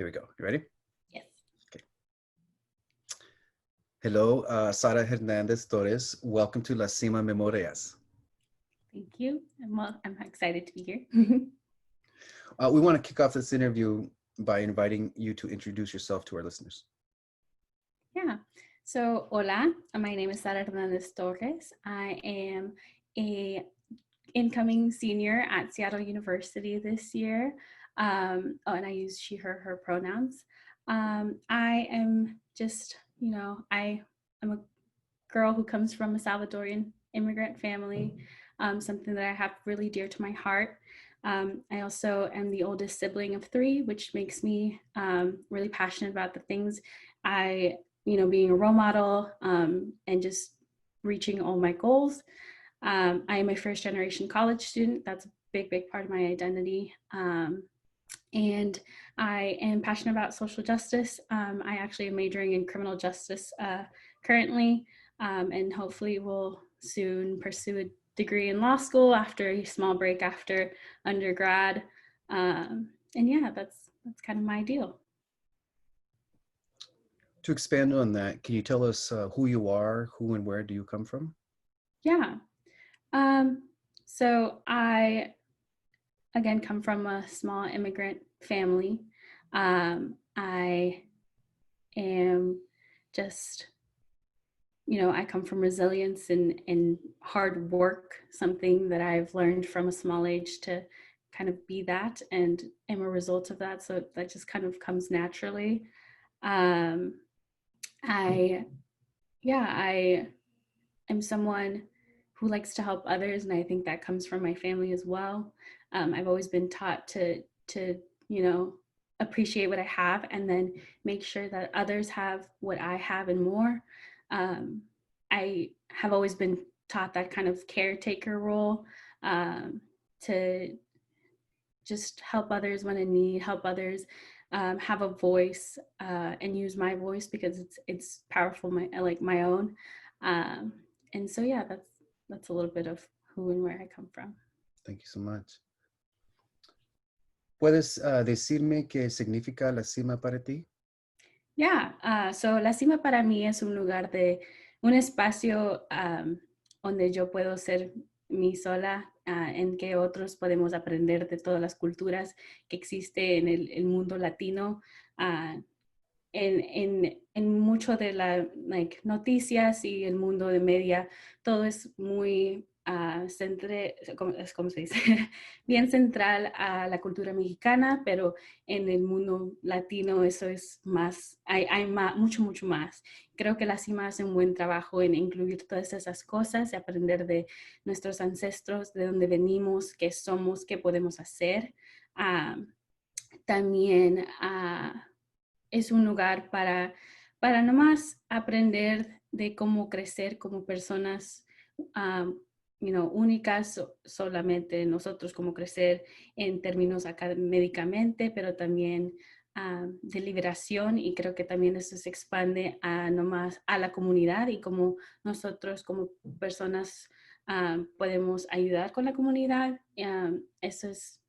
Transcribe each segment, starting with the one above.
Here we go. You ready? Yes. Okay. Hello, Sara Hernández Torres. Welcome to Cima Memorias. Thank you. I'm excited to be here. We want to kick off this interview by inviting you to introduce yourself to our listeners. Yeah. So, hola, my name is Sara Hernández Torres. I am a incoming senior at Seattle University this year. And I use she, her pronouns. I am just, I am a girl who comes from a Salvadorian immigrant family, something that I have really dear to my heart. I also am the oldest sibling of three, which makes me really passionate about the things being a role model and just reaching all my goals. I am a first generation college student. That's a big part of my identity. And I am passionate about social justice. I actually am majoring in criminal justice currently, and hopefully will soon pursue a degree in law school after a small break after undergrad. And yeah, that's kind of my deal. To expand on that, can you tell us who you are, who and where do you come from? Yeah. So I, again, come from a small immigrant family. I am just, I come from resilience and hard work, something that I've learned from a small age to kind of be that and am a result of that. So that just kind of comes naturally. Um, I am someone who likes to help others, and I think that comes from my family as well. I've always been taught to appreciate what I have and then make sure that others have what I have and more. I have always been taught that kind of caretaker role, to just help others when in need, help others have a voice, and use my voice because it's powerful, like my own. And so yeah, that's a little bit of who and where I come from. Thank you so much. ¿Puedes decirme qué significa la cima para ti? Yeah, so La Cima para mí es un lugar un espacio donde yo puedo ser mi sola, en que otros podemos aprender de todas las culturas que existe en el mundo latino. En mucho de las noticias y el mundo de media, todo es muy ¿cómo se dice? Bien central a la cultura mexicana, pero en el mundo latino eso es más, hay más, mucho más. Creo que la CIMA hace un buen trabajo en incluir todas esas cosas, y aprender de nuestros ancestros, de dónde venimos, qué somos, qué podemos hacer. También es un lugar para nomás aprender de cómo crecer como personas únicas, solamente nosotros cómo crecer en términos académicamente, pero también de liberación, y creo que también eso se expande a nomás a la comunidad y cómo nosotros como personas podemos ayudar con la comunidad. Eso es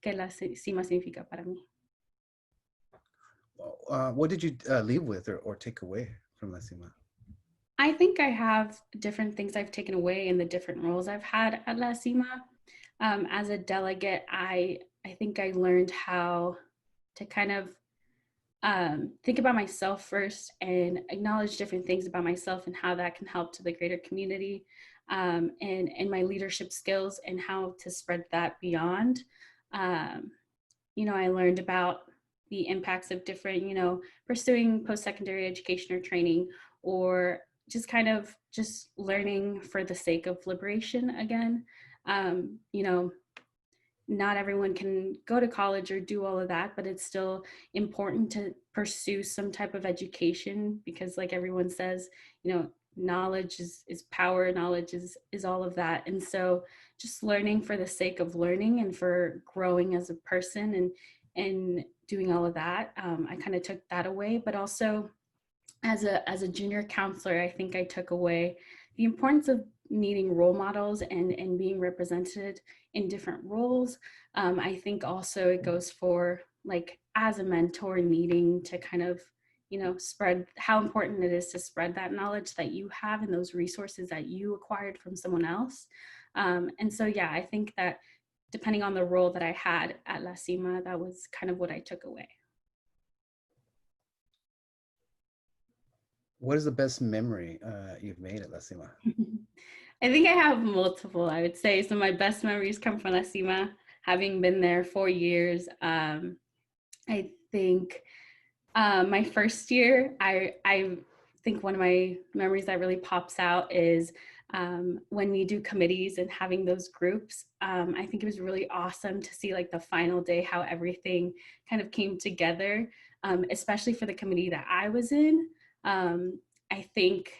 que la CIMA significa para mí. What did you leave with or take away from La Cima? I think I have different things I've taken away in the different roles I've had at La Cima. As a delegate, I think I learned how to kind of think about myself first and acknowledge different things about myself and how that can help to the greater community, and my leadership skills and how to spread that beyond. I learned about the impacts of different, pursuing post-secondary education or training, or just kind of just learning for the sake of liberation again. Not everyone can go to college or do all of that, but it's still important to pursue some type of education because, like everyone says, knowledge is power, knowledge is all of that. And so just learning for the sake of learning and for growing as a person and doing all of that, I kind of took that away. But also as a junior counselor, I think I took away the importance of needing role models and being represented in different roles. I think also it goes for like as a mentor needing to kind of, you know, spread how important it is to spread that knowledge that you have and those resources that you acquired from someone else. And so, yeah, I think that depending on the role that I had at La Cima, that was kind of what I took away. What is the best memory you've made at La Cima? I think I have multiple, I would say. So my best memories come from La Cima, having been there 4 years. I think my first year, I think one of my memories that really pops out is when we do committees and having those groups. I think it was really awesome to see like the final day, how everything kind of came together, especially for the committee that I was in. I think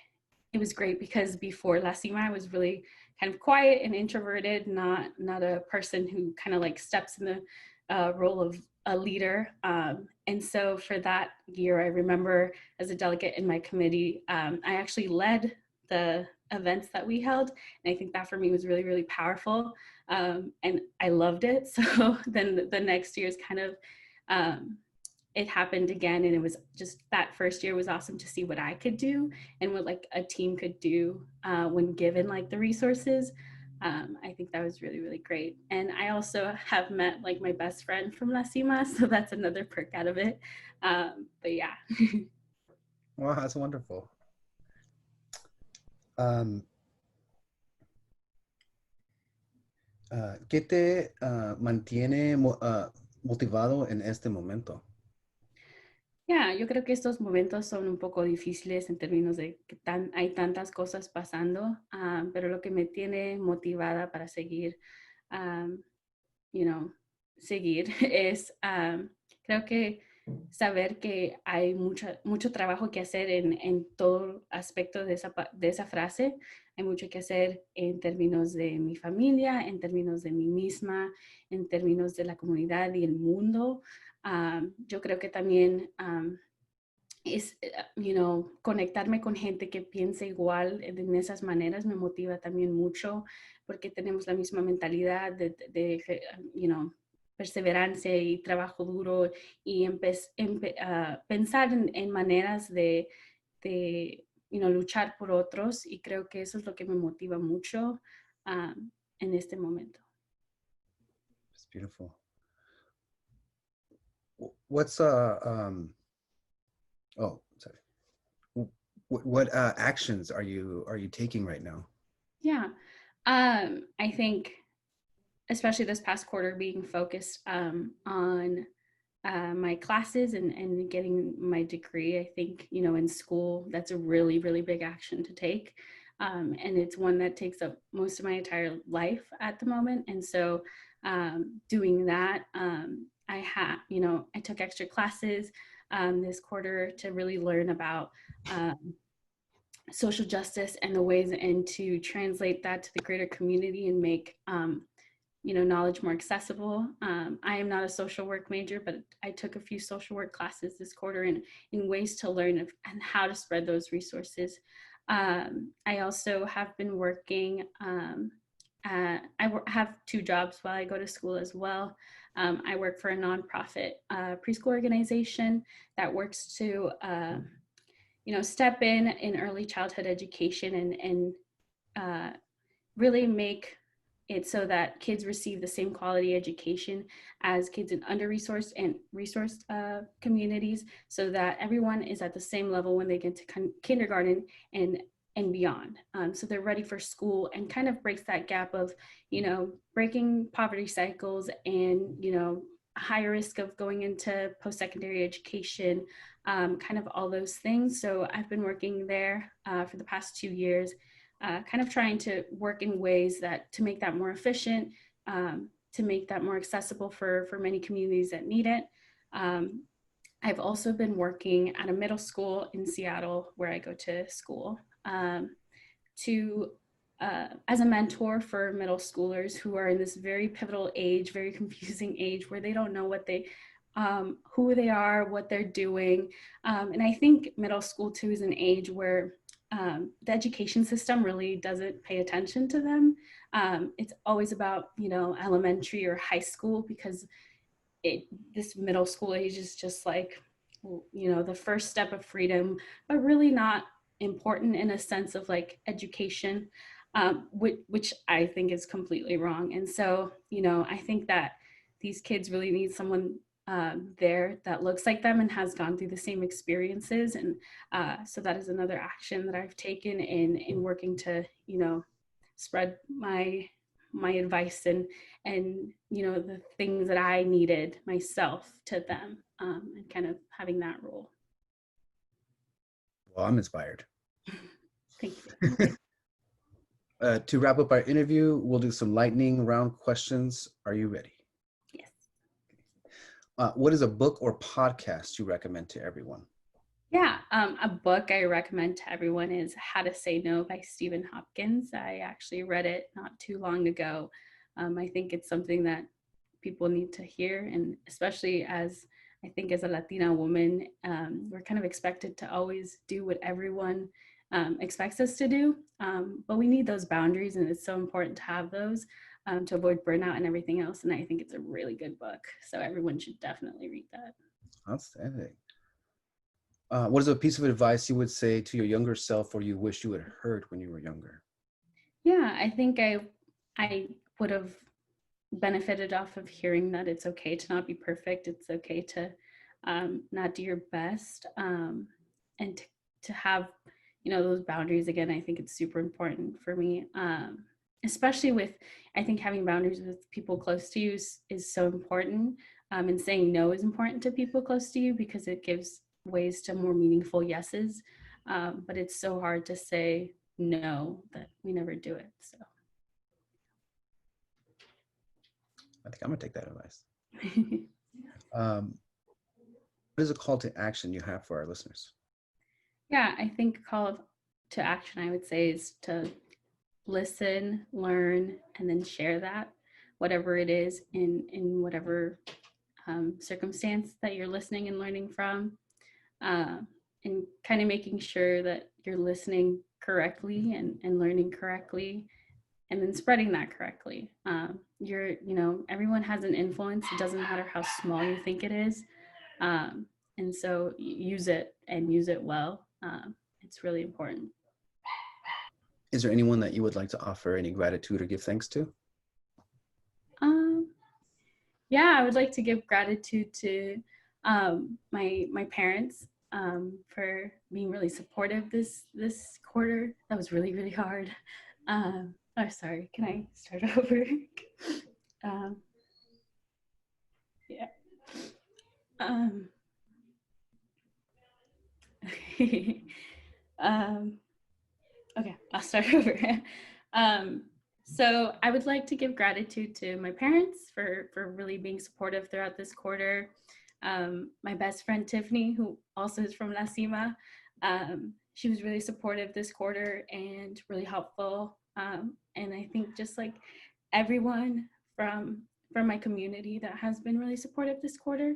it was great because before La Cima, I was really kind of quiet and introverted, not a person who kind of like steps in the role of a leader. And so for that year, I remember as a delegate in my committee, I actually led the events that we held. And I think that for me was really, really powerful. And I loved it. So then the next year is kind of, it happened again. And it was just that first year was awesome to see what I could do and what like a team could do when given like the resources. I think that was really, really great. And I also have met like my best friend from La Cima, so that's another perk out of it. But yeah. Wow, that's wonderful. Um, ¿Qué te mantiene motivado en este momento? Yeah, yo creo que estos momentos son un poco difíciles en términos de que hay tantas cosas pasando, pero lo que me tiene motivada para seguir, um, you know, seguir es, creo que saber que hay mucho trabajo que hacer en todo aspecto de esa frase. Hay mucho que hacer en términos de mi familia, en términos de mí misma, en términos de la comunidad y el mundo. Yo creo que también es, conectarme con gente que piensa igual en esas maneras me motiva también mucho porque tenemos la misma mentalidad perseverancia y trabajo duro y pensar en maneras de luchar por otros y creo que eso es lo que me motiva mucho en este momento. It's beautiful. What's oh, sorry. What actions are you taking right now? Yeah, I think especially this past quarter being focused on my classes and getting my degree. I think, in school, that's a really, really big action to take. And it's one that takes up most of my entire life at the moment. And so doing that, I took extra classes this quarter to really learn about social justice and the ways and to translate that to the greater community and make knowledge more accessible. I am not a social work major, but I took a few social work classes this quarter in ways to learn and how to spread those resources. I also have been working, have two jobs while I go to school as well. I work for a nonprofit preschool organization that works to step in early childhood education and really make it so that kids receive the same quality education as kids in under-resourced and resourced communities so that everyone is at the same level when they get to kindergarten and beyond. So they're ready for school and kind of breaks that gap of, breaking poverty cycles and, higher risk of going into post-secondary education, kind of all those things. So I've been working there for the past 2 years, kind of trying to work in ways to make that more efficient, to make that more accessible for many communities that need it. I've also been working at a middle school in Seattle where I go to school as a mentor for middle schoolers who are in this very pivotal age, very confusing age where they don't know who they are, what they're doing. And I think middle school too is an age where the education system really doesn't pay attention to them. It's always about, elementary or high school because this middle school age is just like, the first step of freedom, but really not important in a sense of like education, which I think is completely wrong. And so, I think that these kids really need someone there that looks like them and has gone through the same experiences. And so that is another action that I've taken in working to, spread my advice and the things that I needed myself to them, and kind of having that role. Well, I'm inspired. Thank you. To wrap up our interview, we'll do some lightning round questions. Are you ready? Yes. What is a book or podcast you recommend to everyone? Yeah, a book I recommend to everyone is How to Say No by Stephen Hopkins. I actually read it not too long ago. I think it's something that people need to hear, and especially as I think as a Latina woman, we're kind of expected to always do what everyone expects us to do, but we need those boundaries, and it's so important to have those to avoid burnout and everything else. And I think it's a really good book, so everyone should definitely read that. Outstanding. What is a piece of advice you would say to your younger self or you wish you had heard when you were younger? Yeah, I think I would have benefited off of hearing that it's okay to not be perfect. It's okay to not do your best, and to have those boundaries. Again, I think it's super important for me, especially with, I think having boundaries with people close to you is so important, and saying no is important to people close to you because it gives ways to more meaningful yeses, but it's so hard to say no that we never do it. So I think I'm gonna take that advice. What is a call to action you have for our listeners? Yeah, I think call to action, I would say, is to listen, learn, and then share that, whatever it is in whatever circumstance that you're listening and learning from, uh, and kind of making sure that you're listening correctly and learning correctly, and then spreading that correctly. Everyone has an influence. It doesn't matter how small you think it is. And so use it and use it well. It's really important. Is there anyone that you would like to offer any gratitude or give thanks to? Yeah, I would like to give gratitude to my parents, for being really supportive this quarter. That was really, really hard. Oh, sorry. Can I start over? Yeah. Okay. Okay, I'll start over. So I would like to give gratitude to my parents for really being supportive throughout this quarter. My best friend Tiffany, who also is from La Cima, she was really supportive this quarter and really helpful. And I think just like everyone from my community that has been really supportive this quarter,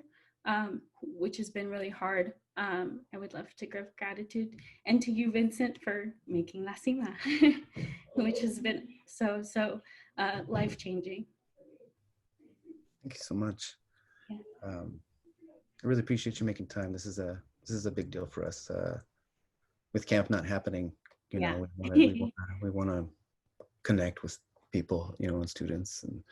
which has been really hard. I would love to give gratitude, and to you, Vincent, for making La Cima, which has been so life-changing. Thank you so much. Yeah. I really appreciate you making time. This is a big deal for us. With camp not happening, Yeah. we want to connect with people, and students, and